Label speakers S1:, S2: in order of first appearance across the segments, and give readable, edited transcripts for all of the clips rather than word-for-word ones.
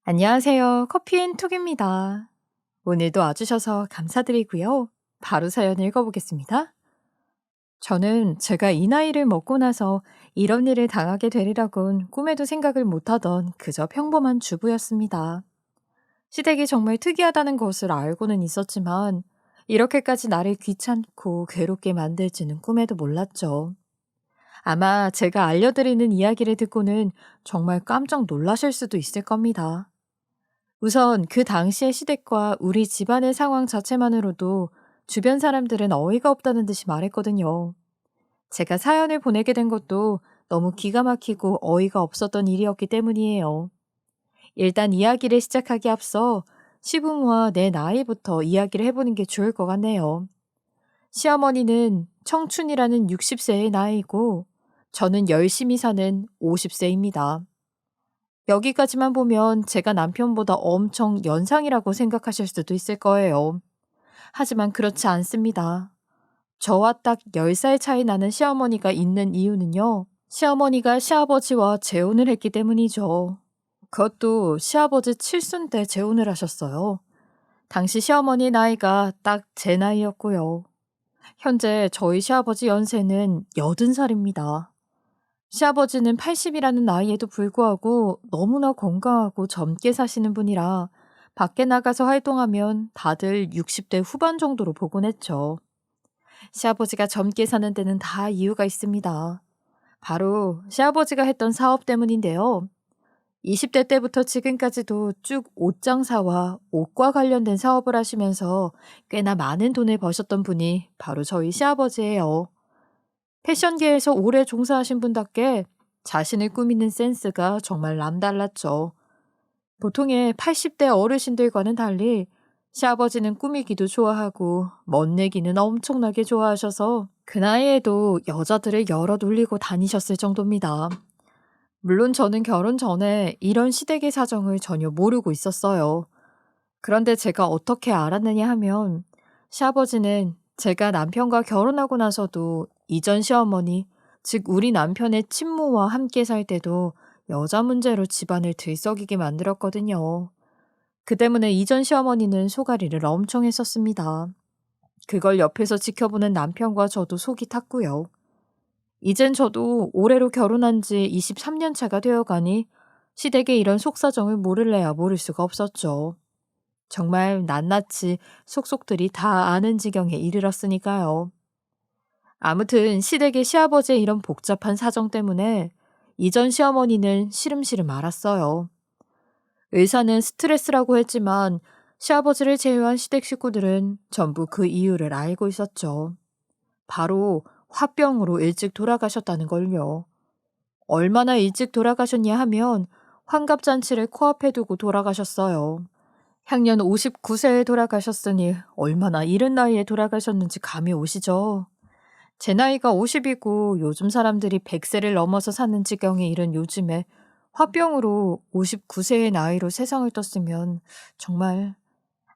S1: 안녕하세요. 커피앤톡입니다. 오늘도 와주셔서 감사드리고요. 바로 사연 읽어보겠습니다. 저는 제가 이 나이를 먹고 나서 이런 일을 당하게 되리라곤 꿈에도 생각을 못하던 그저 평범한 주부였습니다. 시댁이 정말 특이하다는 것을 알고는 있었지만 이렇게까지 나를 귀찮고 괴롭게 만들지는 꿈에도 몰랐죠. 아마 제가 알려드리는 이야기를 듣고는 정말 깜짝 놀라실 수도 있을 겁니다. 우선 그 당시의 시댁과 우리 집안의 상황 자체만으로도 주변 사람들은 어이가 없다는 듯이 말했거든요. 제가 사연을 보내게 된 것도 너무 기가 막히고 어이가 없었던 일이었기 때문이에요. 일단 이야기를 시작하기 앞서 시부모와 내 나이부터 이야기를 해보는 게 좋을 것 같네요. 시어머니는 청춘이라는 60세의 나이고 저는 열심히 사는 50세입니다. 여기까지만 보면 제가 남편보다 엄청 연상이라고 생각하실 수도 있을 거예요. 하지만 그렇지 않습니다. 저와 딱 10살 차이 나는 시어머니가 있는 이유는요. 시어머니가 시아버지와 재혼을 했기 때문이죠. 그것도 시아버지 칠순 때 재혼을 하셨어요. 당시 시어머니 나이가 딱 제 나이였고요. 현재 저희 시아버지 연세는 80살입니다. 시아버지는 80이라는 나이에도 불구하고 너무나 건강하고 젊게 사시는 분이라 밖에 나가서 활동하면 다들 60대 후반 정도로 보곤 했죠. 시아버지가 젊게 사는 데는 다 이유가 있습니다. 바로 시아버지가 했던 사업 때문인데요. 20대 때부터 지금까지도 쭉 옷장사와 옷과 관련된 사업을 하시면서 꽤나 많은 돈을 버셨던 분이 바로 저희 시아버지예요. 패션계에서 오래 종사하신 분답게 자신을 꾸미는 센스가 정말 남달랐죠. 보통의 80대 어르신들과는 달리 시아버지는 꾸미기도 좋아하고 멋내기는 엄청나게 좋아하셔서 그 나이에도 여자들을 여럿 울리고 다니셨을 정도입니다. 물론 저는 결혼 전에 이런 시댁의 사정을 전혀 모르고 있었어요. 그런데 제가 어떻게 알았느냐 하면 시아버지는 제가 남편과 결혼하고 나서도 이전 시어머니, 즉 우리 남편의 친모와 함께 살 때도 여자 문제로 집안을 들썩이게 만들었거든요. 그 때문에 이전 시어머니는 속앓이를 엄청 했었습니다. 그걸 옆에서 지켜보는 남편과 저도 속이 탔고요. 이젠 저도 올해로 결혼한 지 23년 차가 되어가니 시댁의 이런 속사정을 모를래야 모를 수가 없었죠. 정말 낱낱이 속속들이 다 아는 지경에 이르렀으니까요. 아무튼 시댁의 시아버지의 이런 복잡한 사정 때문에 이전 시어머니는 시름시름 앓았어요. 의사는 스트레스라고 했지만 시아버지를 제외한 시댁 식구들은 전부 그 이유를 알고 있었죠. 바로 화병으로 일찍 돌아가셨다는 걸요. 얼마나 일찍 돌아가셨냐 하면 환갑잔치를 코앞에 두고 돌아가셨어요. 향년 59세에 돌아가셨으니 얼마나 이른 나이에 돌아가셨는지 감이 오시죠? 제 나이가 50이고 요즘 사람들이 100세를 넘어서 사는 지경에 이른 요즘에 화병으로 59세의 나이로 세상을 떴으면 정말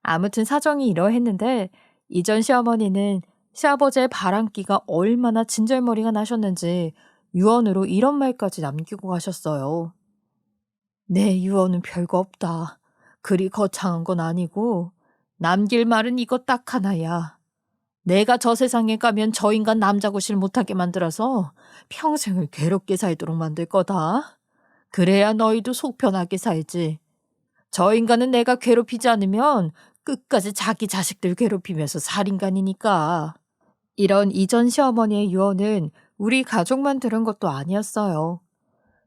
S1: 아무튼 사정이 이러했는데 이전 시어머니는 시아버지의 바람기가 얼마나 진절머리가 나셨는지 유언으로 이런 말까지 남기고 가셨어요. 내 유언은 별거 없다. 그리 거창한 건 아니고 남길 말은 이거 딱 하나야. 내가 저 세상에 가면 저 인간 남자고실 못하게 만들어서 평생을 괴롭게 살도록 만들 거다. 그래야 너희도 속 편하게 살지. 저 인간은 내가 괴롭히지 않으면 끝까지 자기 자식들 괴롭히면서 살 인간이니까. 이런 이전 시어머니의 유언은 우리 가족만 들은 것도 아니었어요.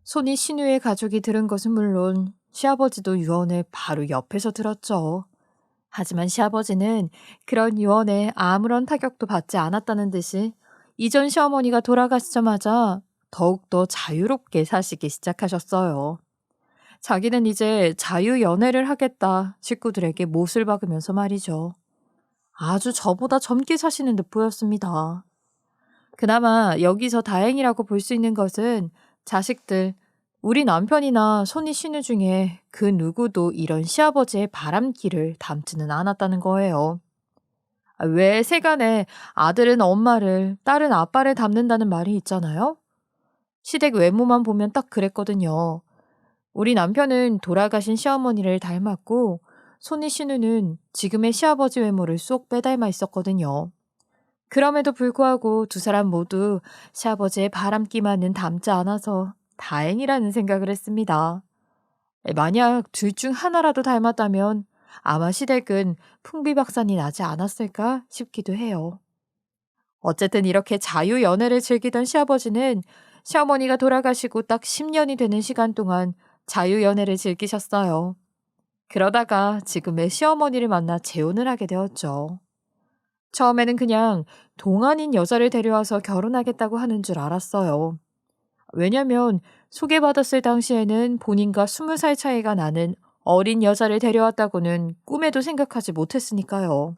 S1: 손이 신우의 가족이 들은 것은 물론 시아버지도 유언을 바로 옆에서 들었죠. 하지만 시아버지는 그런 유언에 아무런 타격도 받지 않았다는 듯이 이전 시어머니가 돌아가시자마자 더욱더 자유롭게 사시기 시작하셨어요. 자기는 이제 자유연애를 하겠다 식구들에게 못을 박으면서 말이죠. 아주 저보다 젊게 사시는 듯 보였습니다. 그나마 여기서 다행이라고 볼 수 있는 것은 자식들, 우리 남편이나 손이 신우 중에 그 누구도 이런 시아버지의 바람기를 담지는 않았다는 거예요. 왜 세간에 아들은 엄마를, 딸은 아빠를 닮는다는 말이 있잖아요? 시댁 외모만 보면 딱 그랬거든요. 우리 남편은 돌아가신 시어머니를 닮았고 손이 신우는 지금의 시아버지 외모를 쏙 빼닮아 있었거든요. 그럼에도 불구하고 두 사람 모두 시아버지의 바람기만은 닮지 않아서 다행이라는 생각을 했습니다. 만약 둘 중 하나라도 닮았다면 아마 시댁은 풍비박산이 나지 않았을까 싶기도 해요. 어쨌든 이렇게 자유연애를 즐기던 시아버지는 시어머니가 돌아가시고 딱 10년이 되는 시간 동안 자유연애를 즐기셨어요. 그러다가 지금의 시어머니를 만나 재혼을 하게 되었죠. 처음에는 그냥 동안인 여자를 데려와서 결혼하겠다고 하는 줄 알았어요. 왜냐면 소개받았을 당시에는 본인과 20살 차이가 나는 어린 여자를 데려왔다고는 꿈에도 생각하지 못했으니까요.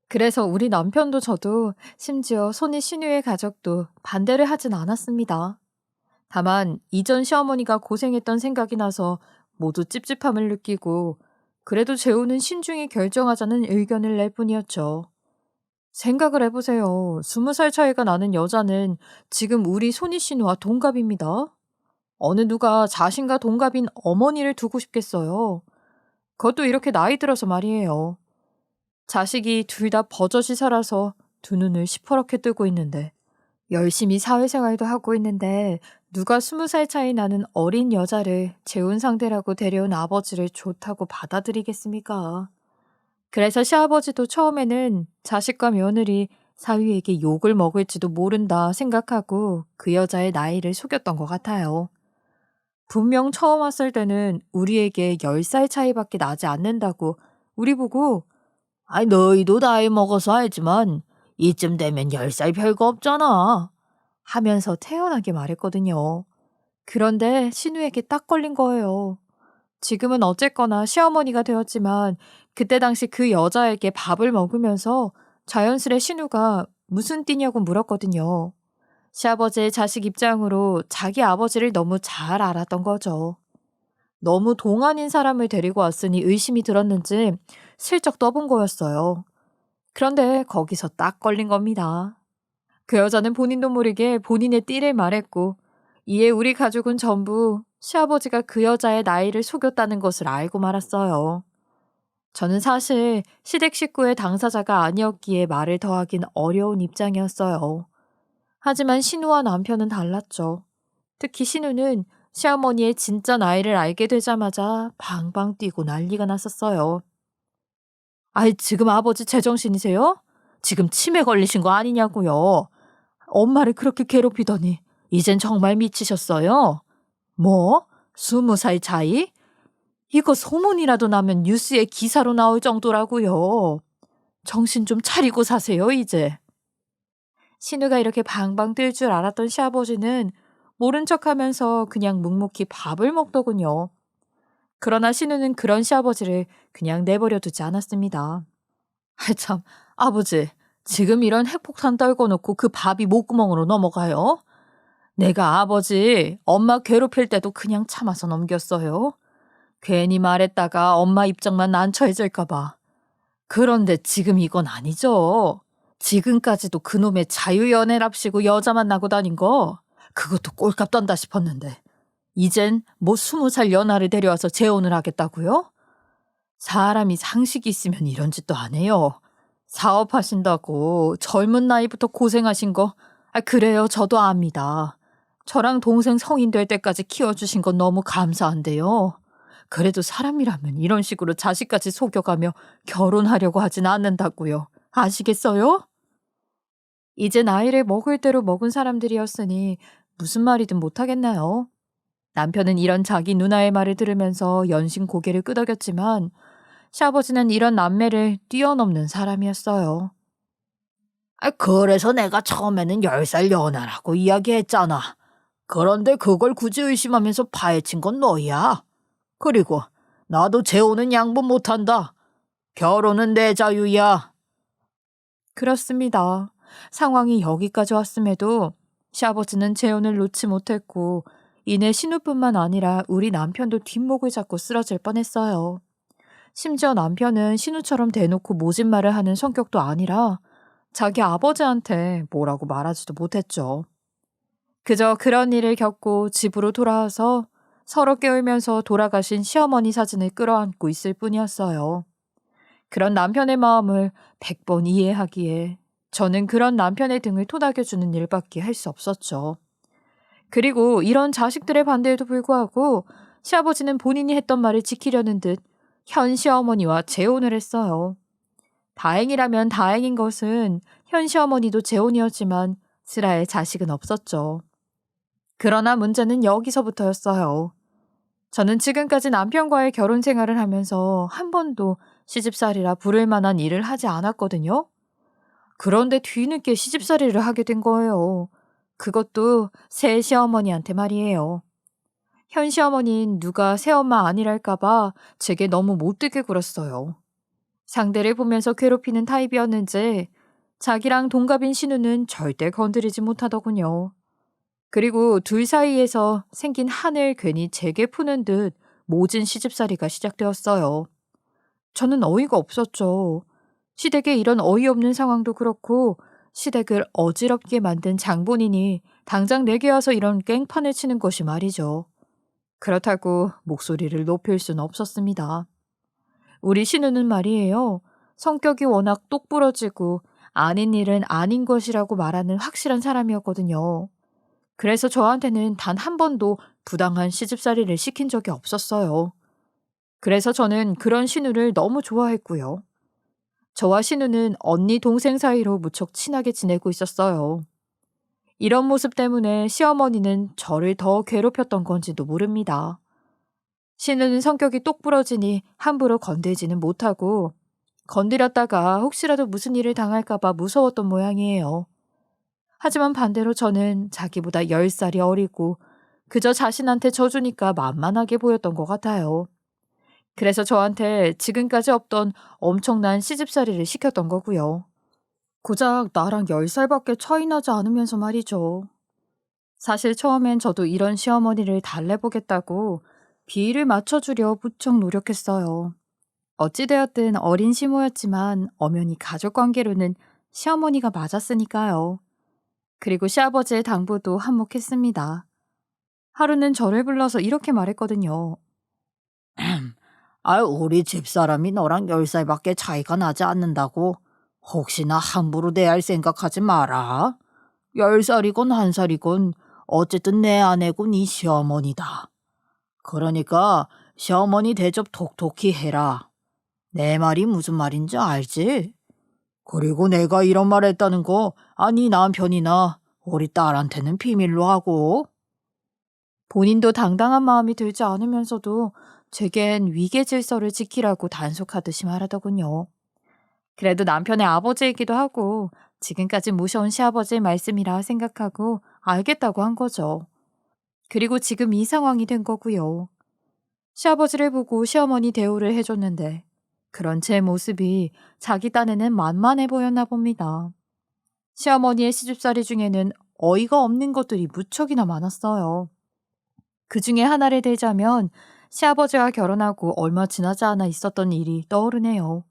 S1: 그래서 우리 남편도 저도 심지어 손이 신우의 가족도 반대를 하진 않았습니다. 다만 이전 시어머니가 고생했던 생각이 나서 모두 찝찝함을 느끼고 그래도 재혼은 신중히 결정하자는 의견을 낼 뿐이었죠. 생각을 해보세요. 20살 차이가 나는 여자는 지금 우리 손희 씨와 동갑입니다. 어느 누가 자신과 동갑인 어머니를 두고 싶겠어요. 그것도 이렇게 나이 들어서 말이에요. 자식이 둘 다 버젓이 살아서 두 눈을 시퍼렇게 뜨고 있는데 열심히 사회생활도 하고 있는데 누가 20살 차이 나는 어린 여자를 재혼 상대라고 데려온 아버지를 좋다고 받아들이겠습니까? 그래서 시아버지도 처음에는 자식과 며느리 사위에게 욕을 먹을지도 모른다 생각하고 그 여자의 나이를 속였던 것 같아요. 분명 처음 왔을 때는 우리에게 10살 차이밖에 나지 않는다고 우리 보고 아이 너희도 나이 먹어서 알지만 이쯤 되면 10살 별거 없잖아 하면서 태연하게 말했거든요. 그런데 신우에게 딱 걸린 거예요. 지금은 어쨌거나 시어머니가 되었지만 그때 당시 그 여자에게 밥을 먹으면서 자연스레 신우가 무슨 띠냐고 물었거든요. 시아버지의 자식 입장으로 자기 아버지를 너무 잘 알았던 거죠. 너무 동안인 사람을 데리고 왔으니 의심이 들었는지 슬쩍 떠본 거였어요. 그런데 거기서 딱 걸린 겁니다. 그 여자는 본인도 모르게 본인의 띠를 말했고 이에 우리 가족은 전부 시아버지가 그 여자의 나이를 속였다는 것을 알고 말았어요. 저는 사실 시댁 식구의 당사자가 아니었기에 말을 더하긴 어려운 입장이었어요. 하지만 신우와 남편은 달랐죠. 특히 신우는 시어머니의 진짜 나이를 알게 되자마자 방방 뛰고 난리가 났었어요. 아이, 지금 아버지 제정신이세요? 지금 치매 걸리신 거 아니냐고요. 엄마를 그렇게 괴롭히더니 이젠 정말 미치셨어요? 뭐? 20살 차이? 이거 소문이라도 나면 뉴스에 기사로 나올 정도라고요. 정신 좀 차리고 사세요, 이제. 신우가 이렇게 방방 뜰 줄 알았던 시아버지는 모른 척하면서 그냥 묵묵히 밥을 먹더군요. 그러나 신우는 그런 시아버지를 그냥 내버려 두지 않았습니다. 참, 아버지, 지금 이런 핵폭탄 떨궈놓고 그 밥이 목구멍으로 넘어가요? 내가 아버지, 엄마 괴롭힐 때도 그냥 참아서 넘겼어요. 괜히 말했다가 엄마 입장만 난처해질까봐. 그런데 지금 이건 아니죠. 지금까지도 그놈의 자유연애랍시고 여자 만나고 다닌 거 그것도 꼴값 떤다 싶었는데 이젠 뭐 20살 연하를 데려와서 재혼을 하겠다고요? 사람이 상식이 있으면 이런 짓도 안 해요. 사업하신다고 젊은 나이부터 고생하신 거 그래요. 저도 압니다. 저랑 동생 성인 될 때까지 키워주신 건 너무 감사한데요. 그래도 사람이라면 이런 식으로 자식까지 속여가며 결혼하려고 하진 않는다고요. 아시겠어요? 이제 나이를 먹을 대로 먹은 사람들이었으니 무슨 말이든 못하겠나요? 남편은 이런 자기 누나의 말을 들으면서 연신 고개를 끄덕였지만 시아버지는 이런 남매를 뛰어넘는 사람이었어요. 그래서 내가 처음에는 10살 연하라고 이야기했잖아. 그런데 그걸 굳이 의심하면서 파헤친 건 너야. 그리고 나도 재혼은 양보 못한다. 결혼은 내 자유야. 그렇습니다. 상황이 여기까지 왔음에도 시아버지는 재혼을 놓지 못했고 이내 신우뿐만 아니라 우리 남편도 뒷목을 잡고 쓰러질 뻔했어요. 심지어 남편은 신우처럼 대놓고 모진 말을 하는 성격도 아니라 자기 아버지한테 뭐라고 말하지도 못했죠. 그저 그런 일을 겪고 집으로 돌아와서 서로 깨울면서 돌아가신 시어머니 사진을 끌어안고 있을 뿐이었어요. 그런 남편의 마음을 100번 이해하기에 저는 그런 남편의 등을 토닥여주는 일밖에 할 수 없었죠. 그리고 이런 자식들의 반대에도 불구하고 시아버지는 본인이 했던 말을 지키려는 듯 현 시어머니와 재혼을 했어요. 다행이라면 다행인 것은 현 시어머니도 재혼이었지만 슬아의 자식은 없었죠. 그러나 문제는 여기서부터였어요. 저는 지금까지 남편과의 결혼 생활을 하면서 한 번도 시집살이라 부를 만한 일을 하지 않았거든요. 그런데 뒤늦게 시집살이를 하게 된 거예요. 그것도 새 시어머니한테 말이에요. 현 시어머니는 누가 새엄마 아니랄까봐 제게 너무 못되게 굴었어요. 상대를 보면서 괴롭히는 타입이었는지 자기랑 동갑인 신우는 절대 건드리지 못하더군요. 그리고 둘 사이에서 생긴 한을 괜히 제게 푸는 듯 모진 시집살이가 시작되었어요. 저는 어이가 없었죠. 시댁의 이런 어이없는 상황도 그렇고 시댁을 어지럽게 만든 장본인이 당장 내게 와서 이런 깽판을 치는 것이 말이죠. 그렇다고 목소리를 높일 수는 없었습니다. 우리 신우는 말이에요. 성격이 워낙 똑부러지고 아닌 일은 아닌 것이라고 말하는 확실한 사람이었거든요. 그래서 저한테는 단 한 번도 부당한 시집살이를 시킨 적이 없었어요. 그래서 저는 그런 신우를 너무 좋아했고요. 저와 신우는 언니 동생 사이로 무척 친하게 지내고 있었어요. 이런 모습 때문에 시어머니는 저를 더 괴롭혔던 건지도 모릅니다. 신우는 성격이 똑부러지니 함부로 건들지는 못하고 건드렸다가 혹시라도 무슨 일을 당할까봐 무서웠던 모양이에요. 하지만 반대로 저는 자기보다 10살이 어리고 그저 자신한테 져주니까 만만하게 보였던 것 같아요. 그래서 저한테 지금까지 없던 엄청난 시집살이를 시켰던 거고요. 고작 나랑 10살밖에 차이 나지 않으면서 말이죠. 사실 처음엔 저도 이런 시어머니를 달래보겠다고 비위를 맞춰주려 무척 노력했어요. 어찌되었든 어린 시모였지만 엄연히 가족관계로는 시어머니가 맞았으니까요. 그리고 시아버지의 당부도 한몫했습니다. 하루는 저를 불러서 이렇게 말했거든요.
S2: 우리 집사람이 너랑 10살밖에 차이가 나지 않는다고 혹시나 함부로 대할 생각하지 마라. 10살이건 1살이건 어쨌든 내 아내고 네 시어머니다. 그러니까 시어머니 대접 톡톡히 해라. 내 말이 무슨 말인지 알지? 그리고 내가 이런 말 했다는 거 네 남편이나 우리 딸한테는 비밀로 하고.
S1: 본인도 당당한 마음이 들지 않으면서도 제겐 위계 질서를 지키라고 단속하듯이 말하더군요. 그래도 남편의 아버지이기도 하고 지금까지 모셔온 시아버지의 말씀이라 생각하고 알겠다고 한 거죠. 그리고 지금 이 상황이 된 거고요. 시아버지를 보고 시어머니 대우를 해줬는데 그런 제 모습이 자기 딴에는 만만해 보였나 봅니다. 시어머니의 시집살이 중에는 어이가 없는 것들이 무척이나 많았어요. 그 중에 하나를 들자면 시아버지와 결혼하고 얼마 지나지 않아 있었던 일이 떠오르네요.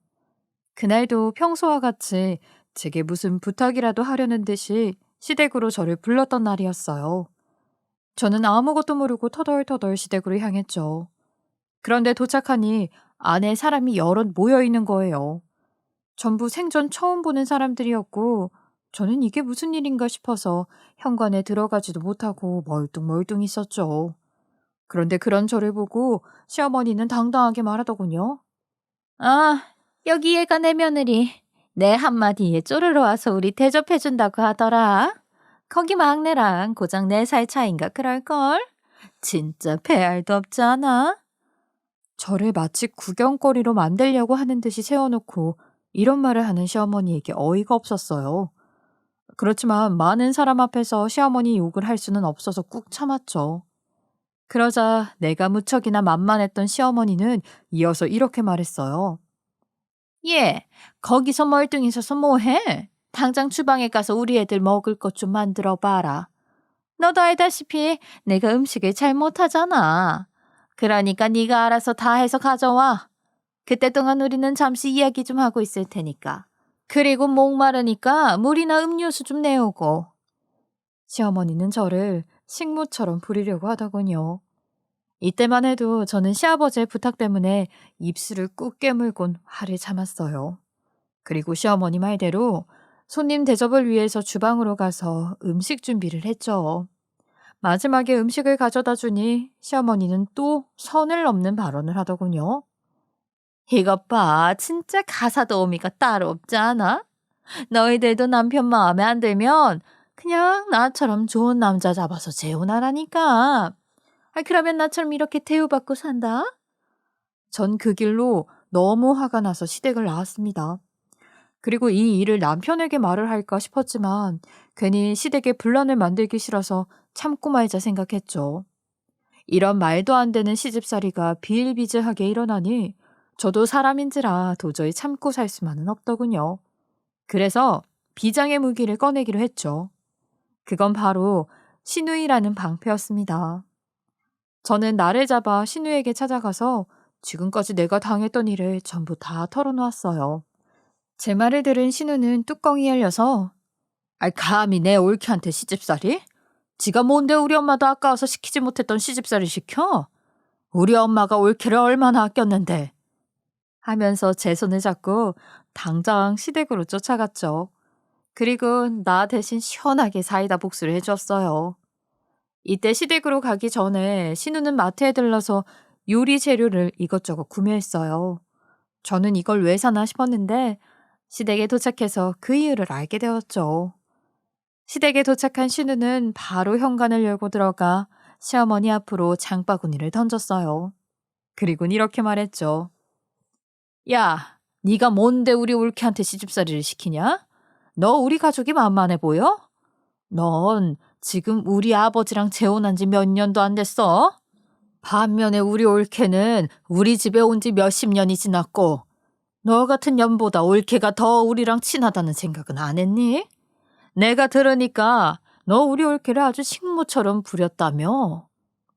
S1: 그날도 평소와 같이 제게 무슨 부탁이라도 하려는 듯이 시댁으로 저를 불렀던 날이었어요. 저는 아무것도 모르고 터덜터덜 시댁으로 향했죠. 그런데 도착하니 안에 사람이 여럿 모여 있는 거예요. 전부 생전 처음 보는 사람들이었고 저는 이게 무슨 일인가 싶어서 현관에 들어가지도 못하고 멀뚱멀뚱 있었죠. 그런데 그런 저를 보고 시어머니는 당당하게 말하더군요. 아, 여기 얘가 내 며느리. 내 한마디에 쪼르러 와서 우리 대접해준다고 하더라. 거기 막내랑 고작 4살 차인가 그럴걸? 진짜 배알도 없지 않아? 저를 마치 구경거리로 만들려고 하는 듯이 세워놓고 이런 말을 하는 시어머니에게 어이가 없었어요. 그렇지만 많은 사람 앞에서 시어머니 욕을 할 수는 없어서 꾹 참았죠. 그러자 내가 무척이나 만만했던 시어머니는 이어서 이렇게 말했어요. 예, 거기서 멀뚱히 서서 뭐해? 당장 주방에 가서 우리 애들 먹을 것 좀 만들어 봐라. 너도 알다시피 내가 음식을 잘 못하잖아. 그러니까 네가 알아서 다 해서 가져와. 그때 동안 우리는 잠시 이야기 좀 하고 있을 테니까. 그리고 목마르니까 물이나 음료수 좀 내오고. 시어머니는 저를 식모처럼 부리려고 하더군요. 이때만 해도 저는 시아버지의 부탁 때문에 입술을 꾹 깨물곤 화를 참았어요. 그리고 시어머니 말대로 손님 대접을 위해서 주방으로 가서 음식 준비를 했죠. 마지막에 음식을 가져다 주니 시어머니는 또 선을 넘는 발언을 하더군요. 이것 봐, 진짜 가사도우미가 따로 없지 않아? 너희들도 남편 마음에 안 들면 그냥 나처럼 좋은 남자 잡아서 재혼하라니까. 그러면 나처럼 이렇게 대우받고 산다? 전 그 길로 너무 화가 나서 시댁을 나왔습니다. 그리고 이 일을 남편에게 말을 할까 싶었지만 괜히 시댁에 분란을 만들기 싫어서 참고 말자 생각했죠. 이런 말도 안 되는 시집살이가 비일비재하게 일어나니 저도 사람인지라 도저히 참고 살 수만은 없더군요. 그래서 비장의 무기를 꺼내기로 했죠. 그건 바로 신우이라는 방패였습니다. 저는 날을 잡아 신우에게 찾아가서 지금까지 내가 당했던 일을 전부 다 털어놓았어요. 제 말을 들은 신우는 뚜껑이 열려서 감히 내 올케한테 시집살이? 지가 뭔데 우리 엄마도 아까워서 시키지 못했던 시집살이 시켜? 우리 엄마가 올케를 얼마나 아꼈는데 하면서 제 손을 잡고 당장 시댁으로 쫓아갔죠. 그리고 나 대신 시원하게 사이다 복수를 해줬어요. 이때 시댁으로 가기 전에 신우는 마트에 들러서 요리 재료를 이것저것 구매했어요. 저는 이걸 왜 사나 싶었는데 시댁에 도착해서 그 이유를 알게 되었죠. 시댁에 도착한 신우는 바로 현관을 열고 들어가 시어머니 앞으로 장바구니를 던졌어요. 그리고는 이렇게 말했죠. 야, 네가 뭔데 우리 올케한테 시집살이를 시키냐? 너 우리 가족이 만만해 보여? 넌 지금 우리 아버지랑 재혼한 지 몇 년도 안 됐어? 반면에 우리 올케는 우리 집에 온 지 몇십 년이 지났고 너 같은 년보다 올케가 더 우리랑 친하다는 생각은 안 했니? 내가 들으니까 너 우리 올케를 아주 식모처럼 부렸다며.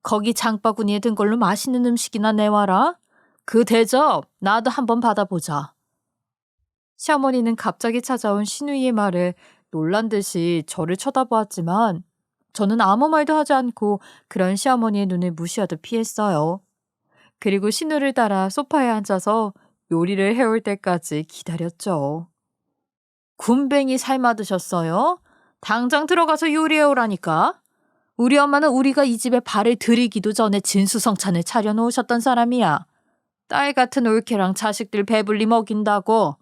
S1: 거기 장바구니에 든 걸로 맛있는 음식이나 내와라. 그 대접 나도 한번 받아보자. 시어머니는 갑자기 찾아온 신우이의 말에 놀란 듯이 저를 쳐다보았지만 저는 아무 말도 하지 않고 그런 시어머니의 눈을 무시하듯 피했어요. 그리고 신우를 따라 소파에 앉아서 요리를 해올 때까지 기다렸죠. 군뱅이 삶아 드셨어요? 당장 들어가서 요리해 오라니까. 우리 엄마는 우리가 이 집에 발을 들이기도 전에 진수성찬을 차려놓으셨던 사람이야. 딸 같은 올케랑 자식들 배불리 먹인다고.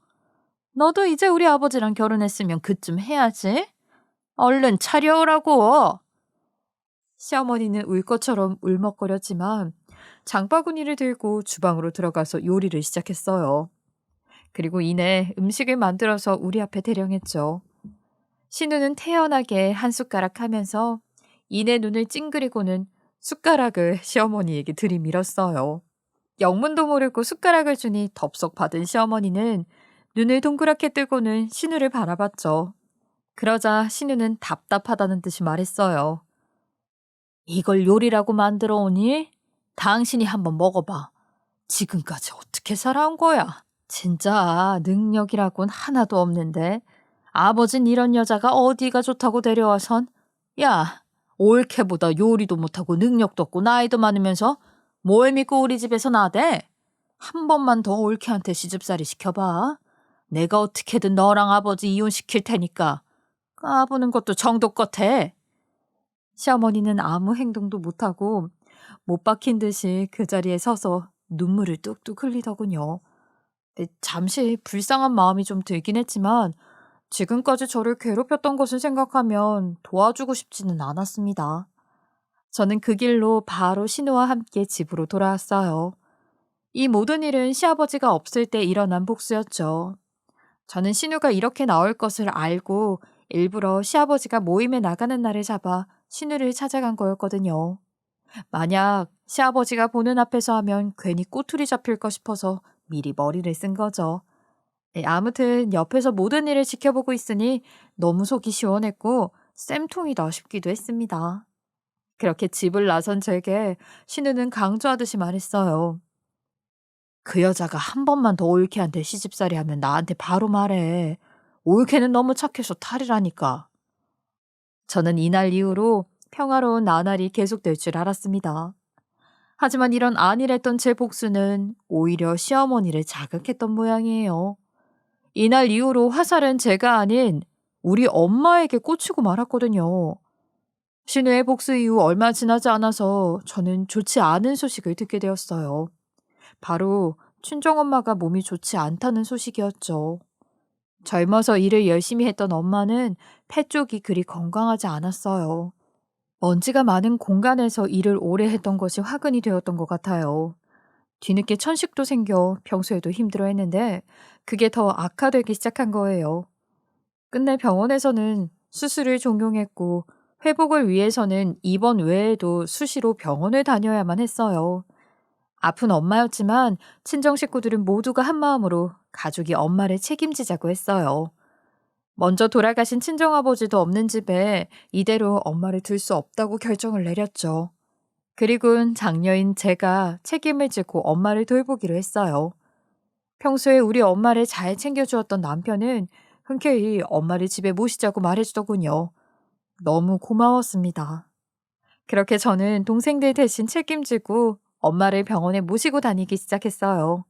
S1: 너도 이제 우리 아버지랑 결혼했으면 그쯤 해야지. 얼른 차려오라고. 시어머니는 울 것처럼 울먹거렸지만 장바구니를 들고 주방으로 들어가서 요리를 시작했어요. 그리고 이내 음식을 만들어서 우리 앞에 대령했죠. 신우는 태연하게 한 숟가락 하면서 이내 눈을 찡그리고는 숟가락을 시어머니에게 들이밀었어요. 영문도 모르고 숟가락을 주니 덥석 받은 시어머니는 눈을 동그랗게 뜨고는 신우를 바라봤죠. 그러자 신우는 답답하다는 듯이 말했어요. 이걸 요리라고 만들어 오니? 당신이 한번 먹어봐. 지금까지 어떻게 살아온 거야? 진짜 능력이라곤 하나도 없는데 아버진 이런 여자가 어디가 좋다고 데려와선? 야, 올케보다 요리도 못하고 능력도 없고 나이도 많으면서 뭘 믿고 우리 집에서 나대? 한 번만 더 올케한테 시집살이 시켜봐. 내가 어떻게든 너랑 아버지 이혼시킬 테니까. 까부는 것도 정도껏 해. 시어머니는 아무 행동도 못하고 못 박힌 듯이 그 자리에 서서 눈물을 뚝뚝 흘리더군요. 잠시 불쌍한 마음이 좀 들긴 했지만 지금까지 저를 괴롭혔던 것을 생각하면 도와주고 싶지는 않았습니다. 저는 그 길로 바로 신우와 함께 집으로 돌아왔어요. 이 모든 일은 시아버지가 없을 때 일어난 복수였죠. 저는 신우가 이렇게 나올 것을 알고 일부러 시아버지가 모임에 나가는 날을 잡아 신우를 찾아간 거였거든요. 만약 시아버지가 보는 앞에서 하면 괜히 꼬투리 잡힐까 싶어서 미리 머리를 쓴 거죠. 아무튼 옆에서 모든 일을 지켜보고 있으니 너무 속이 시원했고 쌤통이다 싶기도 했습니다. 그렇게 집을 나선 제게 신우는 강조하듯이 말했어요. 그 여자가 한 번만 더 올케한테 시집살이 하면 나한테 바로 말해. 올케는 너무 착해서 탈이라니까. 저는 이날 이후로 평화로운 나날이 계속될 줄 알았습니다. 하지만 이런 안일했던 제 복수는 오히려 시어머니를 자극했던 모양이에요. 이날 이후로 화살은 제가 아닌 우리 엄마에게 꽂히고 말았거든요. 신우의 복수 이후 얼마 지나지 않아서 저는 좋지 않은 소식을 듣게 되었어요. 바로 친정엄마가 몸이 좋지 않다는 소식이었죠. 젊어서 일을 열심히 했던 엄마는 폐 쪽이 그리 건강하지 않았어요. 먼지가 많은 공간에서 일을 오래 했던 것이 화근이 되었던 것 같아요. 뒤늦게 천식도 생겨 평소에도 힘들어했는데 그게 더 악화되기 시작한 거예요. 끝내 병원에서는 수술을 종용했고 회복을 위해서는 입원 외에도 수시로 병원을 다녀야만 했어요. 아픈 엄마였지만 친정 식구들은 모두가 한마음으로 가족이 엄마를 책임지자고 했어요. 먼저 돌아가신 친정아버지도 없는 집에 이대로 엄마를 둘 수 없다고 결정을 내렸죠. 그리고는 장녀인 제가 책임을 지고 엄마를 돌보기로 했어요. 평소에 우리 엄마를 잘 챙겨주었던 남편은 흔쾌히 엄마를 집에 모시자고 말해주더군요. 너무 고마웠습니다. 그렇게 저는 동생들 대신 책임지고 엄마를 병원에 모시고 다니기 시작했어요.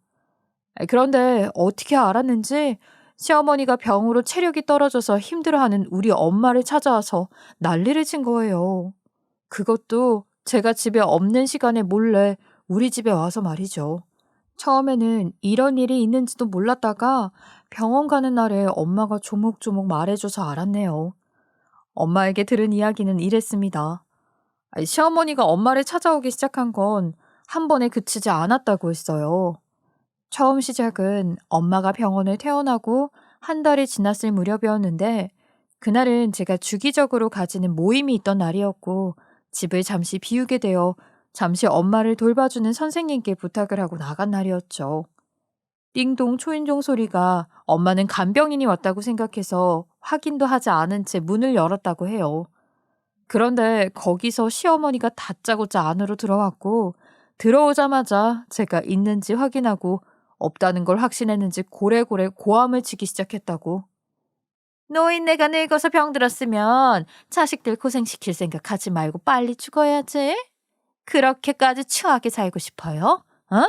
S1: 그런데 어떻게 알았는지 시어머니가 병으로 체력이 떨어져서 힘들어하는 우리 엄마를 찾아와서 난리를 친 거예요. 그것도 제가 집에 없는 시간에 몰래 우리 집에 와서 말이죠. 처음에는 이런 일이 있는지도 몰랐다가 병원 가는 날에 엄마가 조목조목 말해줘서 알았네요. 엄마에게 들은 이야기는 이랬습니다. 시어머니가 엄마를 찾아오기 시작한 건 한 번에 그치지 않았다고 했어요. 처음 시작은 엄마가 병원을 퇴원하고 한 달이 지났을 무렵이었는데 그날은 제가 주기적으로 가지는 모임이 있던 날이었고 집을 잠시 비우게 되어 잠시 엄마를 돌봐주는 선생님께 부탁을 하고 나간 날이었죠. 띵동 초인종 소리가 엄마는 간병인이 왔다고 생각해서 확인도 하지 않은 채 문을 열었다고 해요. 그런데 거기서 시어머니가 다짜고짜 안으로 들어왔고 들어오자마자 제가 있는지 확인하고 없다는 걸 확신했는지 고래고래 고함을 치기 시작했다고. 노인네가 늙어서 병들었으면 자식들 고생시킬 생각하지 말고 빨리 죽어야지. 그렇게까지 추하게 살고 싶어요? 어?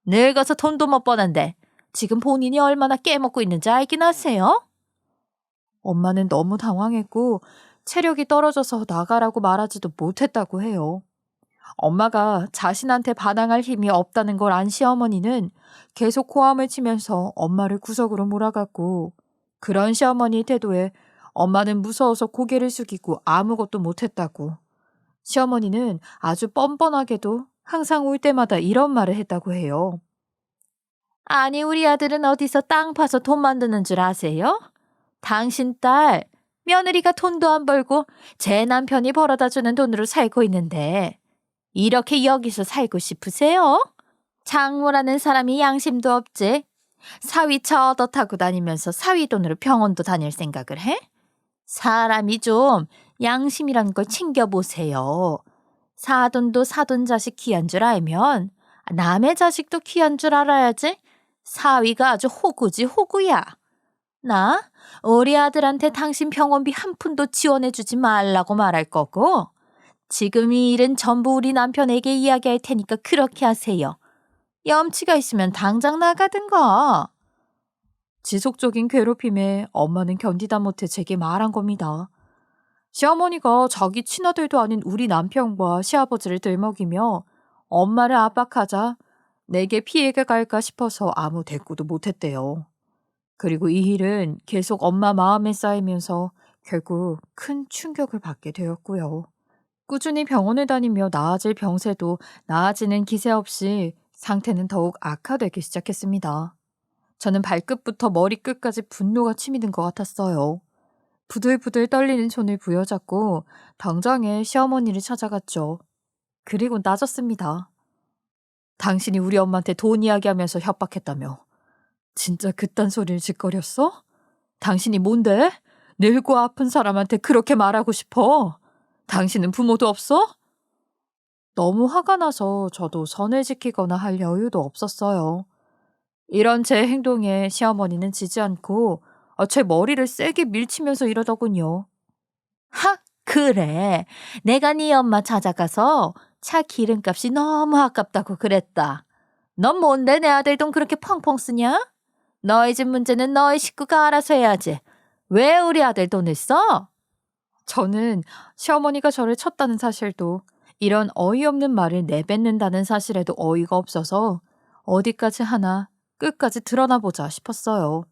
S1: 늙어서 돈도 못 버는데 지금 본인이 얼마나 깨먹고 있는지 알긴 하세요? 엄마는 너무 당황했고 체력이 떨어져서 나가라고 말하지도 못했다고 해요. 엄마가 자신한테 반항할 힘이 없다는 걸 안 시어머니는 계속 고함을 치면서 엄마를 구석으로 몰아갔고 그런 시어머니 태도에 엄마는 무서워서 고개를 숙이고 아무것도 못했다고. 시어머니는 아주 뻔뻔하게도 항상 올 때마다 이런 말을 했다고 해요. 아니 우리 아들은 어디서 땅 파서 돈 만드는 줄 아세요? 당신 딸 며느리가 돈도 안 벌고 제 남편이 벌어다 주는 돈으로 살고 있는데 이렇게 여기서 살고 싶으세요? 장모라는 사람이 양심도 없지. 사위차 얻어 타고 다니면서 사위 돈으로 병원도 다닐 생각을 해? 사람이 좀 양심이란 걸 챙겨보세요. 사돈도 사돈 자식 귀한 줄 알면 남의 자식도 귀한 줄 알아야지. 사위가 아주 호구지 호구야. 나 우리 아들한테 당신 병원비 한 푼도 지원해주지 말라고 말할 거고 지금 이 일은 전부 우리 남편에게 이야기할 테니까 그렇게 하세요. 염치가 있으면 당장 나가든가. 지속적인 괴롭힘에 엄마는 견디다 못해 제게 말한 겁니다. 시어머니가 자기 친아들도 아닌 우리 남편과 시아버지를 들먹이며 엄마를 압박하자 내게 피해가 갈까 싶어서 아무 대꾸도 못했대요. 그리고 이 일은 계속 엄마 마음에 쌓이면서 결국 큰 충격을 받게 되었고요. 꾸준히 병원을 다니며 나아질 병세도 나아지는 기세 없이 상태는 더욱 악화되기 시작했습니다. 저는 발끝부터 머리끝까지 분노가 치미는 것 같았어요. 부들부들 떨리는 손을 부여잡고 당장에 시어머니를 찾아갔죠. 그리고 나졌습니다. 당신이 우리 엄마한테 돈 이야기하면서 협박했다며. 진짜 그딴 소리를 짓거렸어? 당신이 뭔데? 늙고 아픈 사람한테 그렇게 말하고 싶어? 당신은 부모도 없어? 너무 화가 나서 저도 선을 지키거나 할 여유도 없었어요. 이런 제 행동에 시어머니는 지지 않고 제 머리를 세게 밀치면서 이러더군요. 하, 그래. 내가 네 엄마 찾아가서
S2: 차 기름값이 너무 아깝다고 그랬다. 넌 뭔데 내 아들 돈 그렇게 펑펑 쓰냐? 너희 집 문제는 너희 식구가 알아서 해야지. 왜 우리 아들 돈을 써?
S1: 저는 시어머니가 저를 쳤다는 사실도 이런 어이없는 말을 내뱉는다는 사실에도 어이가 없어서 어디까지 하나 끝까지 드러나보자 싶었어요.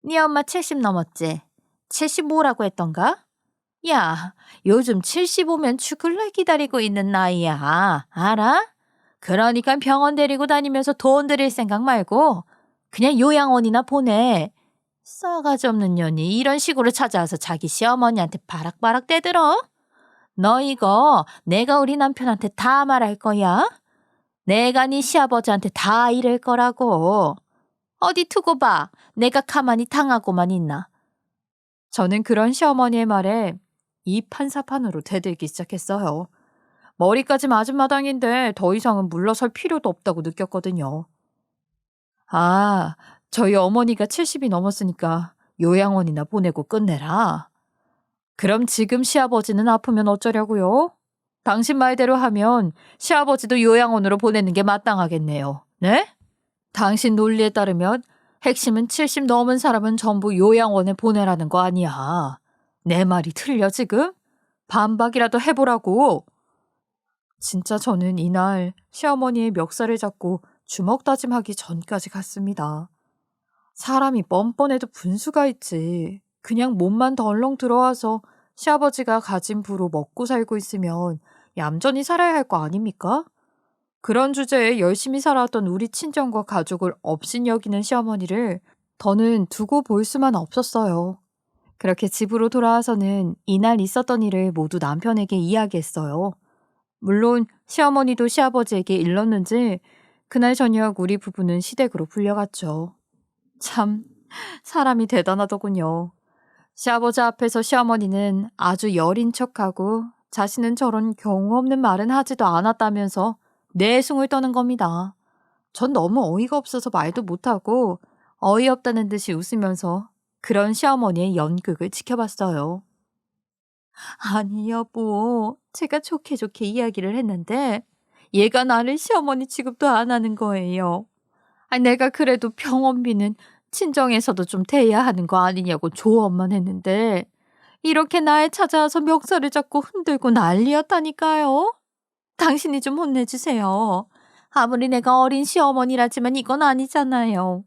S2: 네 엄마 70 넘었지? 75라고 했던가? 야, 요즘 75면 죽을래 기다리고 있는 나이야. 알아? 그러니까 병원 데리고 다니면서 돈 들일 생각 말고 그냥 요양원이나 보내. 싸가지 없는 년이 이런 식으로 찾아와서 자기 시어머니한테 바락바락 대들어? 너 이거 내가 우리 남편한테 다 말할 거야? 내가 네 시아버지한테 다 이럴 거라고. 어디 두고 봐. 내가 가만히 당하고만 있나.
S1: 저는 그런 시어머니의 말에 이판사판으로 대들기 시작했어요. 머리까지 맞은 마당인데 더 이상은 물러설 필요도 없다고 느꼈거든요. 아, 저희 어머니가 70이 넘었으니까 요양원이나 보내고 끝내라. 그럼 지금 시아버지는 아프면 어쩌려고요? 당신 말대로 하면 시아버지도 요양원으로 보내는 게 마땅하겠네요. 네? 당신 논리에 따르면 핵심은 70 넘은 사람은 전부 요양원에 보내라는 거 아니야. 내 말이 틀려 지금? 반박이라도 해보라고. 진짜 저는 이날 시어머니의 멱살을 잡고 주먹 다짐하기 전까지 갔습니다. 사람이 뻔뻔해도 분수가 있지. 그냥 몸만 덜렁 들어와서 시아버지가 가진 부로 먹고 살고 있으면 얌전히 살아야 할 거 아닙니까? 그런 주제에 열심히 살아왔던 우리 친정과 가족을 업신여기는 시어머니를 더는 두고 볼 수만 없었어요. 그렇게 집으로 돌아와서는 이날 있었던 일을 모두 남편에게 이야기했어요. 물론 시어머니도 시아버지에게 일렀는지 그날 저녁 우리 부부는 시댁으로 불려갔죠. 참 사람이 대단하더군요. 시아버지 앞에서 시어머니는 아주 여린 척하고 자신은 저런 경우 없는 말은 하지도 않았다면서 내숭을 떠는 겁니다. 전 너무 어이가 없어서 말도 못하고 어이없다는 듯이 웃으면서 그런 시어머니의 연극을 지켜봤어요. 아니 여보, 제가 좋게 좋게 이야기를 했는데 얘가 나를 시어머니 취급도 안 하는 거예요. 아니 내가 그래도 병원비는 친정에서도 좀 대야 하는 거 아니냐고 조언만 했는데 이렇게 날 찾아와서 멱살을 잡고 흔들고 난리였다니까요. 당신이 좀 혼내주세요. 아무리 내가 어린 시어머니라지만 이건 아니잖아요.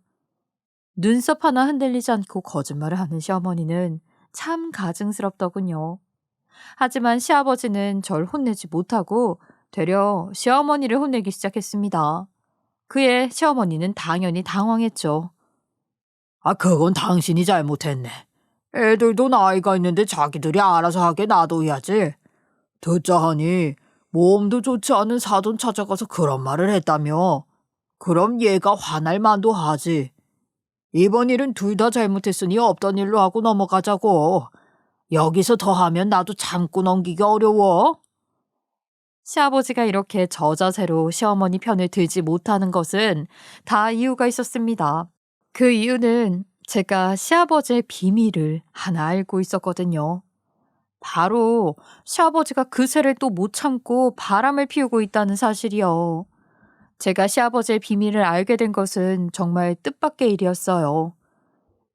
S1: 눈썹 하나 흔들리지 않고 거짓말을 하는 시어머니는 참 가증스럽더군요. 하지만 시아버지는 절 혼내지 못하고 되려 시어머니를 혼내기 시작했습니다. 그에 시어머니는 당연히 당황했죠.
S2: 아, 그건 당신이 잘못했네. 애들도 나이가 있는데 자기들이 알아서 하게 놔둬야지. 듣자 하니 몸도 좋지 않은 사돈 찾아가서 그런 말을 했다며. 그럼 얘가 화날 만도 하지. 이번 일은 둘 다 잘못했으니 없던 일로 하고 넘어가자고. 여기서 더 하면 나도 참고 넘기기 어려워.
S1: 시아버지가 이렇게 저자세로 시어머니 편을 들지 못하는 것은 다 이유가 있었습니다. 그 이유는 제가 시아버지의 비밀을 하나 알고 있었거든요. 바로 시아버지가 그새를 또 못 참고 바람을 피우고 있다는 사실이요. 제가 시아버지의 비밀을 알게 된 것은 정말 뜻밖의 일이었어요.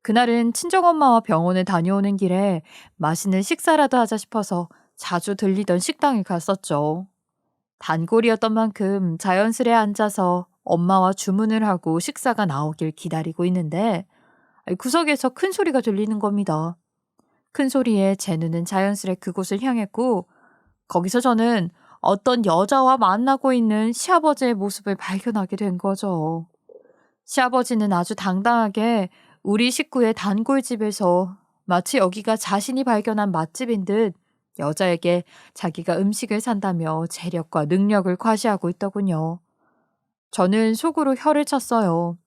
S1: 그날은 친정엄마와 병원에 다녀오는 길에 맛있는 식사라도 하자 싶어서 자주 들리던 식당에 갔었죠. 단골이었던 만큼 자연스레 앉아서 엄마와 주문을 하고 식사가 나오길 기다리고 있는데 구석에서 큰 소리가 들리는 겁니다. 큰 소리에 제 눈은 자연스레 그곳을 향했고 거기서 저는 어떤 여자와 만나고 있는 시아버지의 모습을 발견하게 된 거죠. 시아버지는 아주 당당하게 우리 식구의 단골집에서 마치 여기가 자신이 발견한 맛집인 듯 여자에게 자기가 음식을 산다며 재력과 능력을 과시하고 있더군요. 저는 속으로 혀를 찼어요.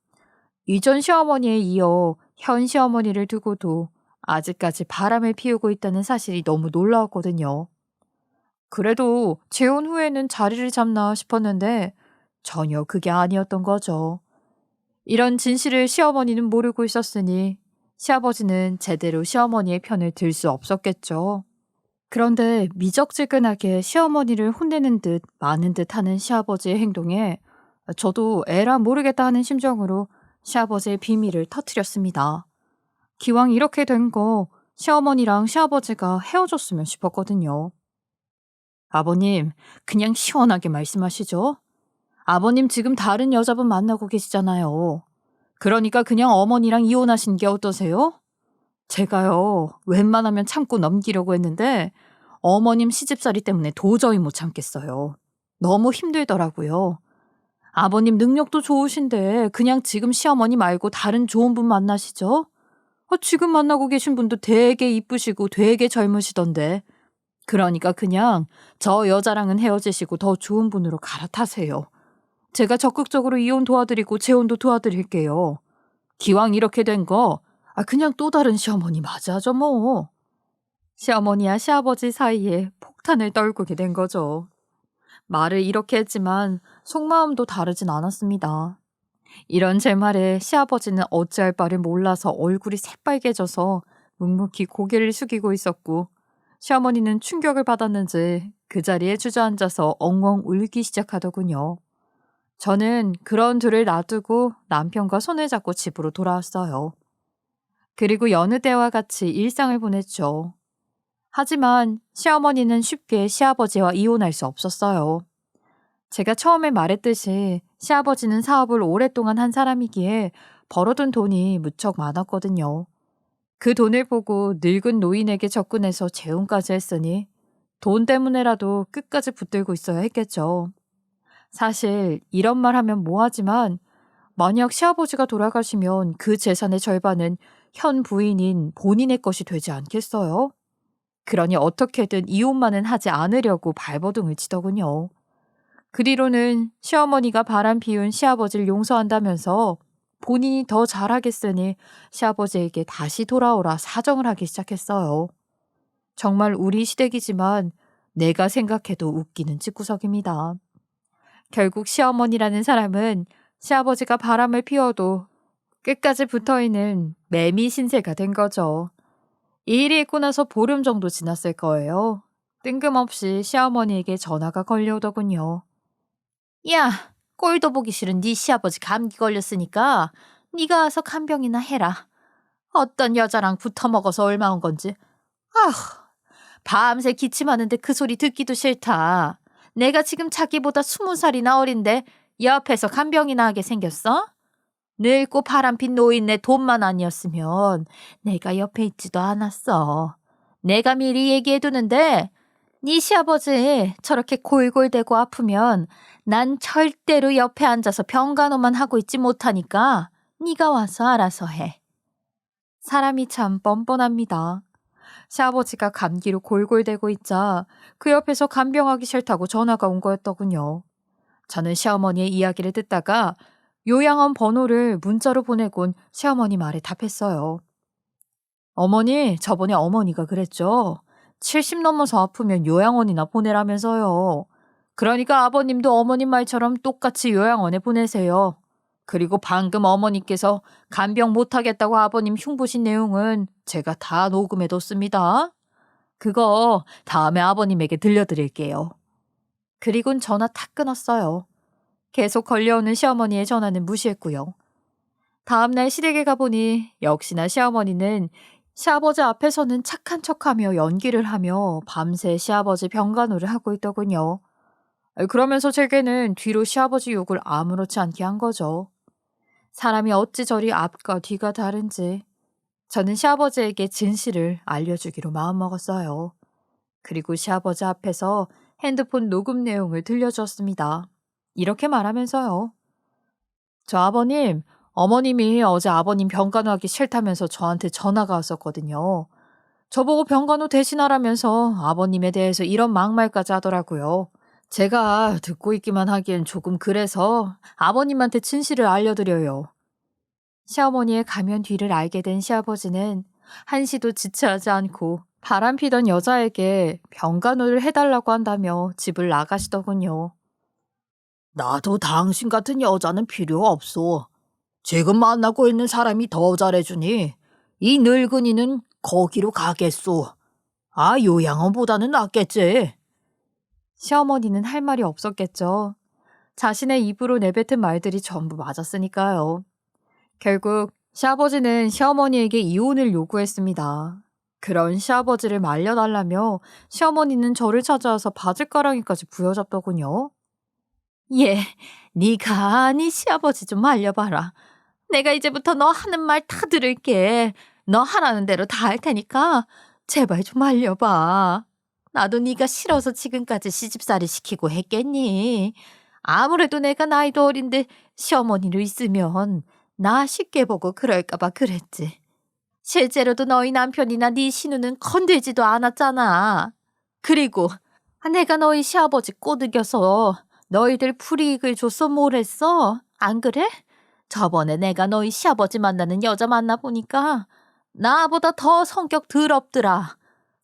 S1: 이전 시어머니에 이어 현 시어머니를 두고도 아직까지 바람을 피우고 있다는 사실이 너무 놀라웠거든요. 그래도 재혼 후에는 자리를 잡나 싶었는데 전혀 그게 아니었던 거죠. 이런 진실을 시어머니는 모르고 있었으니 시아버지는 제대로 시어머니의 편을 들 수 없었겠죠. 그런데 미적지근하게 시어머니를 혼내는 듯 마는 듯 하는 시아버지의 행동에 저도 에라 모르겠다 하는 심정으로 시아버지의 비밀을 터뜨렸습니다. 기왕 이렇게 된 거 시어머니랑 시아버지가 헤어졌으면 싶었거든요. 아버님, 그냥 시원하게 말씀하시죠. 아버님 지금 다른 여자분 만나고 계시잖아요. 그러니까 그냥 어머니랑 이혼하신 게 어떠세요? 제가요, 웬만하면 참고 넘기려고 했는데 어머님 시집살이 때문에 도저히 못 참겠어요. 너무 힘들더라고요. 아버님 능력도 좋으신데 그냥 지금 시어머니 말고 다른 좋은 분 만나시죠? 지금 만나고 계신 분도 되게 이쁘시고 되게 젊으시던데. 그러니까 그냥 저 여자랑은 헤어지시고 더 좋은 분으로 갈아타세요. 제가 적극적으로 이혼 도와드리고 재혼도 도와드릴게요. 기왕 이렇게 된 거 그냥 또 다른 시어머니 맞이하죠 뭐. 시어머니와 시아버지 사이에 폭탄을 떨구게 된 거죠. 말을 이렇게 했지만 속마음도 다르진 않았습니다. 이런 제 말에 시아버지는 어찌할 바를 몰라서 얼굴이 새빨개져서 묵묵히 고개를 숙이고 있었고, 시어머니는 충격을 받았는지 그 자리에 주저앉아서 엉엉 울기 시작하더군요. 저는 그런 둘을 놔두고 남편과 손을 잡고 집으로 돌아왔어요. 그리고 여느 때와 같이 일상을 보냈죠. 하지만 시어머니는 쉽게 시아버지와 이혼할 수 없었어요. 제가 처음에 말했듯이 시아버지는 사업을 오랫동안 한 사람이기에 벌어둔 돈이 무척 많았거든요. 그 돈을 보고 늙은 노인에게 접근해서 재혼까지 했으니 돈 때문에라도 끝까지 붙들고 있어야 했겠죠. 사실 이런 말 하면 뭐하지만 만약 시아버지가 돌아가시면 그 재산의 절반은 현 부인인 본인의 것이 되지 않겠어요? 그러니 어떻게든 이혼만은 하지 않으려고 발버둥을 치더군요. 그 뒤로는 시어머니가 바람 피운 시아버지를 용서한다면서 본인이 더 잘하겠으니 시아버지에게 다시 돌아오라 사정을 하기 시작했어요. 정말 우리 시댁이지만 내가 생각해도 웃기는 집구석입니다. 결국 시어머니라는 사람은 시아버지가 바람을 피워도 끝까지 붙어있는 매미 신세가 된 거죠. 이 일이 있고 나서 보름 정도 지났을 거예요. 뜬금없이 시어머니에게 전화가 걸려오더군요. 야, 꼴도 보기 싫은 네 시아버지 감기 걸렸으니까 네가 와서 간병이나 해라. 어떤 여자랑 붙어먹어서 얼마 온 건지. 아휴, 밤새 기침하는데 그 소리 듣기도 싫다. 내가 지금 자기보다 20살이나 어린데 옆에서 간병이나 하게 생겼어? 늙고 바람핀 노인네 돈만 아니었으면 내가 옆에 있지도 않았어. 내가 미리 얘기해두는데 네 시아버지 저렇게 골골대고 아프면 난 절대로 옆에 앉아서 병간호만 하고 있지 못하니까 네가 와서 알아서 해. 사람이 참 뻔뻔합니다. 시아버지가 감기로 골골대고 있자 그 옆에서 간병하기 싫다고 전화가 온 거였더군요. 저는 시어머니의 이야기를 듣다가 요양원 번호를 문자로 보내곤 시어머니 말에 답했어요. 어머니, 저번에 어머니가 그랬죠. 70 넘어서 아프면 요양원이나 보내라면서요. 그러니까 아버님도 어머님 말처럼 똑같이 요양원에 보내세요. 그리고 방금 어머니께서 간병 못하겠다고 아버님 흉보신 내용은 제가 다 녹음해뒀습니다. 그거 다음에 아버님에게 들려드릴게요. 그리곤 전화 탁 끊었어요. 계속 걸려오는 시어머니의 전화는 무시했고요. 다음날 시댁에 가보니 역시나 시어머니는 시아버지 앞에서는 착한 척하며 연기를 하며 밤새 시아버지 병간호를 하고 있더군요. 그러면서 제게는 뒤로 시아버지 욕을 아무렇지 않게 한 거죠. 사람이 어찌 저리 앞과 뒤가 다른지 저는 시아버지에게 진실을 알려주기로 마음먹었어요. 그리고 시아버지 앞에서 핸드폰 녹음 내용을 들려주었습니다. 이렇게 말하면서요. 저 아버님, 어머님이 어제 아버님 병간호하기 싫다면서 저한테 전화가 왔었거든요. 저보고 병간호 대신하라면서 아버님에 대해서 이런 막말까지 하더라고요. 제가 듣고 있기만 하기엔 조금 그래서 아버님한테 진실을 알려드려요. 시어머니의 가면 뒤를 알게 된 시아버지는 한시도 지체하지 않고 바람피던 여자에게 병간호를 해달라고 한다며 집을 나가시더군요.
S2: 나도 당신 같은 여자는 필요 없어. 지금 만나고 있는 사람이 더 잘해주니 이 늙은이는 거기로 가겠소. 요양원보다는 낫겠지.
S1: 시어머니는 할 말이 없었겠죠. 자신의 입으로 내뱉은 말들이 전부 맞았으니까요. 결국 시아버지는 시어머니에게 이혼을 요구했습니다. 그런 시아버지를 말려달라며 시어머니는 저를 찾아와서 바짓가랑이까지 부여잡더군요. 예, 네가 네 시아버지 좀 말려봐라. 내가 이제부터 너 하는 말 다 들을게. 너 하라는 대로 다 할 테니까 제발 좀 말려봐. 나도 네가 싫어서 지금까지 시집살이 시키고 했겠니? 아무래도 내가 나이도 어린데 시어머니로 있으면 나 쉽게 보고 그럴까봐 그랬지. 실제로도 너희 남편이나 네 신우는 건들지도 않았잖아. 그리고 내가 너희 시아버지 꼬드겨서 너희들 불이익을 줬어 뭐랬어? 안 그래? 저번에 내가 너희 시아버지 만나는 여자 만나보니까 나보다 더 성격 더럽더라.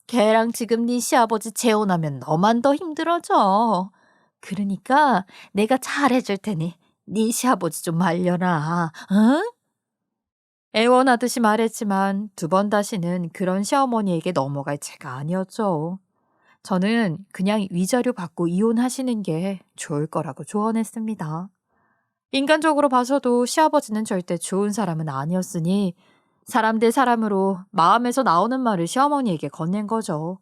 S1: 걔랑 지금 네 시아버지 재혼하면 너만 더 힘들어져. 그러니까 내가 잘해줄 테니 네 시아버지 좀 말려라. 응? 애원하듯이 말했지만 두 번 다시는 그런 시어머니에게 넘어갈 제가 아니었죠. 저는 그냥 위자료 받고 이혼하시는 게 좋을 거라고 조언했습니다. 인간적으로 봐서도 시아버지는 절대 좋은 사람은 아니었으니 사람 대 사람으로 마음에서 나오는 말을 시어머니에게 건넨 거죠.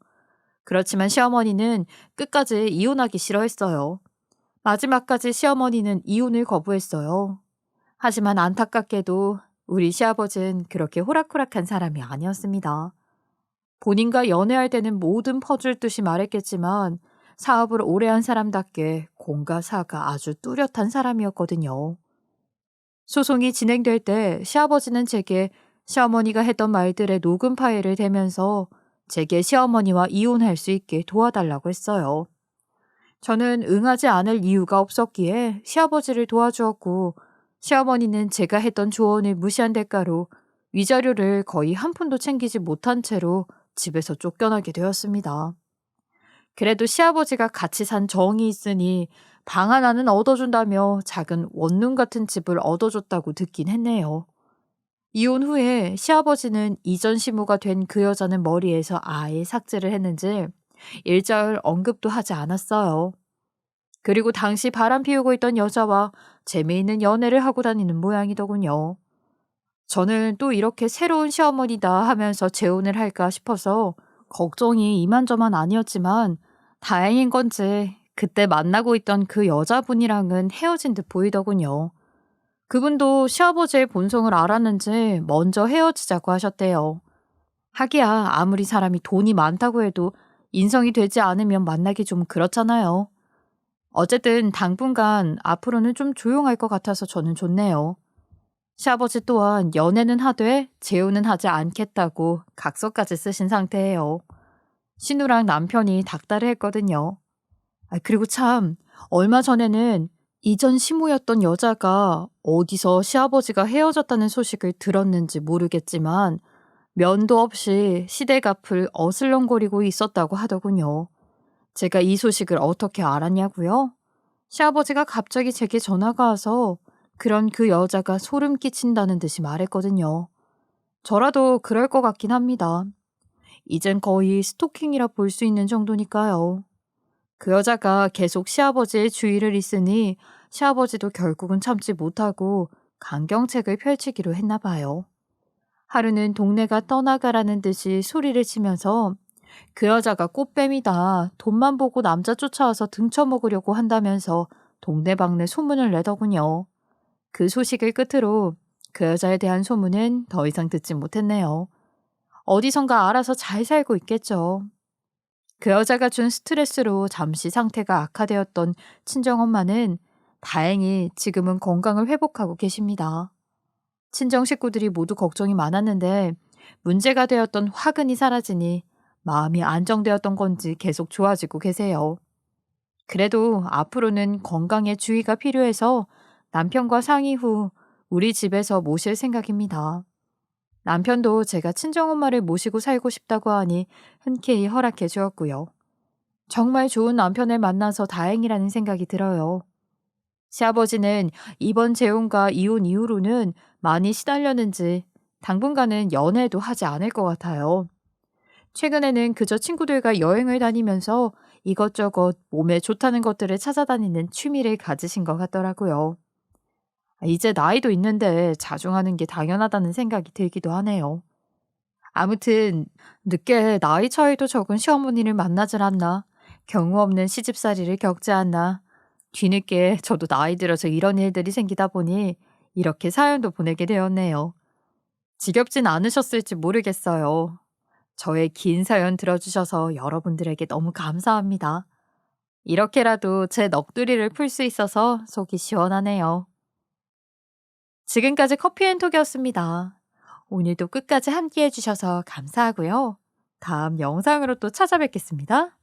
S1: 그렇지만 시어머니는 끝까지 이혼하기 싫어했어요. 마지막까지 시어머니는 이혼을 거부했어요. 하지만 안타깝게도 우리 시아버지는 그렇게 호락호락한 사람이 아니었습니다. 본인과 연애할 때는 뭐든 퍼줄 듯이 말했겠지만 사업을 오래 한 사람답게 공과 사가 아주 뚜렷한 사람이었거든요. 소송이 진행될 때 시아버지는 제게 시어머니가 했던 말들의 녹음 파일을 대면서 제게 시어머니와 이혼할 수 있게 도와달라고 했어요. 저는 응하지 않을 이유가 없었기에 시아버지를 도와주었고 시어머니는 제가 했던 조언을 무시한 대가로 위자료를 거의 한 푼도 챙기지 못한 채로 집에서 쫓겨나게 되었습니다. 그래도 시아버지가 같이 산 정이 있으니 방 하나는 얻어준다며 작은 원룸 같은 집을 얻어줬다고 듣긴 했네요. 이혼 후에 시아버지는 이전 시무가 된 그 여자는 머리에서 아예 삭제를 했는지 일절 언급도 하지 않았어요. 그리고 당시 바람 피우고 있던 여자와 재미있는 연애를 하고 다니는 모양이더군요. 저는 또 이렇게 새로운 시어머니다 하면서 재혼을 할까 싶어서 걱정이 이만저만 아니었지만 다행인 건지 그때 만나고 있던 그 여자분이랑은 헤어진 듯 보이더군요. 그분도 시아버지의 본성을 알았는지 먼저 헤어지자고 하셨대요. 하기야 아무리 사람이 돈이 많다고 해도 인성이 되지 않으면 만나기 좀 그렇잖아요. 어쨌든 당분간 앞으로는 좀 조용할 것 같아서 저는 좋네요. 시아버지 또한 연애는 하되 재혼은 하지 않겠다고 각서까지 쓰신 상태예요. 신우랑 남편이 닥달을 했거든요. 그리고 참 얼마 전에는 이전 시무였던 여자가 어디서 시아버지가 헤어졌다는 소식을 들었는지 모르겠지만 면도 없이 시댁 앞을 어슬렁거리고 있었다고 하더군요. 제가 이 소식을 어떻게 알았냐고요? 시아버지가 갑자기 제게 전화가 와서 그런 그 여자가 소름 끼친다는 듯이 말했거든요. 저라도 그럴 것 같긴 합니다. 이젠 거의 스토킹이라 볼 수 있는 정도니까요. 그 여자가 계속 시아버지의 주의를 있으니 시아버지도 결국은 참지 못하고 강경책을 펼치기로 했나 봐요. 하루는 동네가 떠나가라는 듯이 소리를 치면서 그 여자가 꽃뱀이다. 돈만 보고 남자 쫓아와서 등쳐먹으려고 한다면서 동네방네 소문을 내더군요. 그 소식을 끝으로 그 여자에 대한 소문은 더 이상 듣지 못했네요. 어디선가 알아서 잘 살고 있겠죠. 그 여자가 준 스트레스로 잠시 상태가 악화되었던 친정엄마는 다행히 지금은 건강을 회복하고 계십니다. 친정 식구들이 모두 걱정이 많았는데 문제가 되었던 화근이 사라지니 마음이 안정되었던 건지 계속 좋아지고 계세요. 그래도 앞으로는 건강에 주의가 필요해서 남편과 상의 후 우리 집에서 모실 생각입니다. 남편도 제가 친정엄마를 모시고 살고 싶다고 하니 흔쾌히 허락해 주었고요. 정말 좋은 남편을 만나서 다행이라는 생각이 들어요. 시아버지는 이번 재혼과 이혼 이후로는 많이 시달렸는지 당분간은 연애도 하지 않을 것 같아요. 최근에는 그저 친구들과 여행을 다니면서 이것저것 몸에 좋다는 것들을 찾아다니는 취미를 가지신 것 같더라고요. 이제 나이도 있는데 자중하는 게 당연하다는 생각이 들기도 하네요. 아무튼 늦게 나이 차이도 적은 시어머니를 만나질 않나, 경우 없는 시집살이를 겪지 않나, 뒤늦게 저도 나이 들어서 이런 일들이 생기다 보니 이렇게 사연도 보내게 되었네요. 지겹진 않으셨을지 모르겠어요. 저의 긴 사연 들어주셔서 여러분들에게 너무 감사합니다. 이렇게라도 제 넋두리를 풀 수 있어서 속이 시원하네요. 지금까지 커피앤톡이었습니다. 오늘도 끝까지 함께 해주셔서 감사하고요. 다음 영상으로 또 찾아뵙겠습니다.